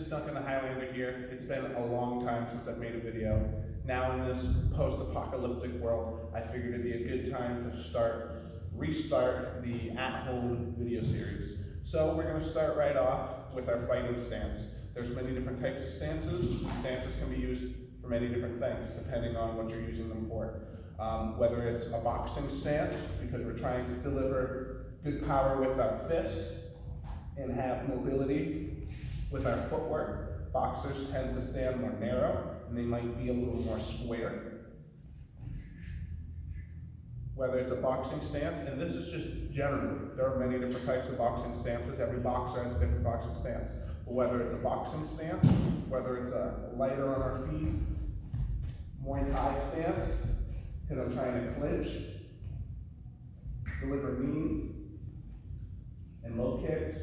is Duncan the Highlander here. It's been a long time since I've made a video. Now in this post-apocalyptic world, I figured it'd be a good time to restart the at-home video series. So we're going to start right off with our fighting stance. There's many different types of stances. Stances can be used for many different things, depending on what you're using them for. Whether it's a boxing stance, because we're trying to deliver good power with our fists and have mobility with our footwork. Boxers tend to stand more narrow, and they might be a little more square. Whether it's a boxing stance, and this is just generally, there are many different types of boxing stances. Every boxer has a different boxing stance. But whether it's a boxing stance, whether it's a lighter on our feet, Muay Thai stance, because I'm trying to clinch, deliver knees, and low kicks.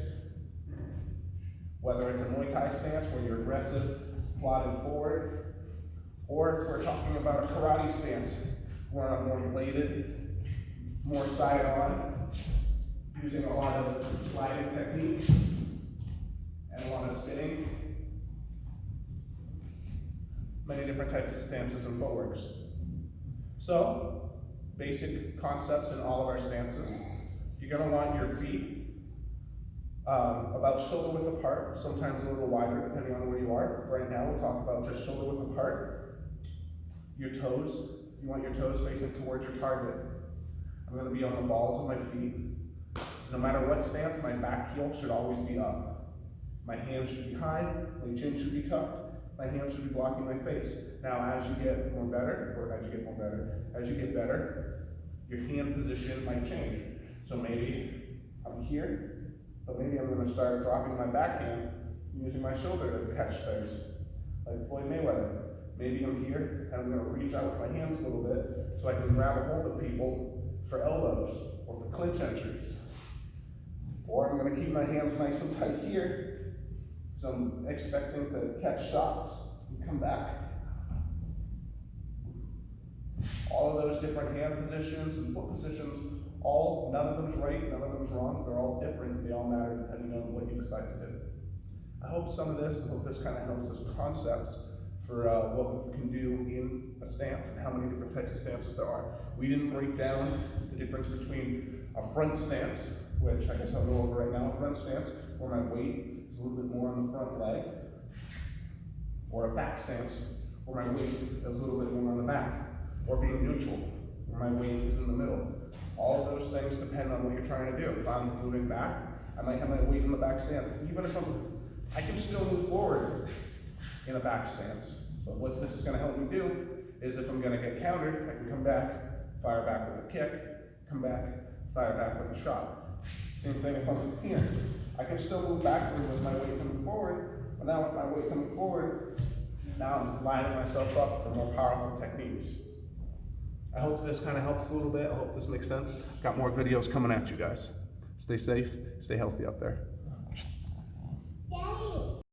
Whether it's a Muay Thai stance where you're aggressive, plodding forward, or if we're talking about a karate stance, where I'm more bladed, more side on, using a lot of sliding techniques and a lot of spinning. Many different types of stances and footworks. So, basic concepts in all of our stances. You're going to want your feet about shoulder width apart, sometimes a little wider depending on where you are. Right now we'll talk about just shoulder width apart. Your toes, you want your toes facing towards your target. I'm going to be on the balls of my feet. No matter what stance, my back heel should always be up. My hands should be high, my chin should be tucked, my hands should be blocking my face. Now as you get better, your hand position might change. So maybe I'm here, but maybe I'm going to start dropping my backhand using my shoulder to catch things, like Floyd Mayweather. Maybe I'm here, and I'm going to reach out with my hands a little bit so I can grab a hold of people for elbows or for clinch entries. Or I'm going to keep my hands nice and tight here, so I'm expecting to catch shots and come back. All of those different hand positions and foot positions, none of them's right, none of them's wrong. They're all different. They all matter depending on what you decide to do. I hope this kind of helps us concepts for what we can do in a stance and how many different types of stances there are. We didn't break down the difference between a front stance, which I guess I'll go over right now, a front stance, where my weight is a little bit more on the front leg, or a back stance, where my weight is a little bit more on the back, or being neutral, where my weight is in the middle. All of those things depend on what you're trying to do. If I'm moving back, I might have my weight in the back stance. Even if I can still move forward in a back stance. But what this is going to help me do is if I'm going to get countered, I can come back, fire back with a kick, come back, fire back with a shot. Same thing if I'm here. I can still move backward with my weight coming forward, but now with my weight coming forward, now I'm lining myself up for more powerful techniques. I hope this kind of helps a little bit. I hope this makes sense. Got more videos coming at you guys. Stay safe, stay healthy out there.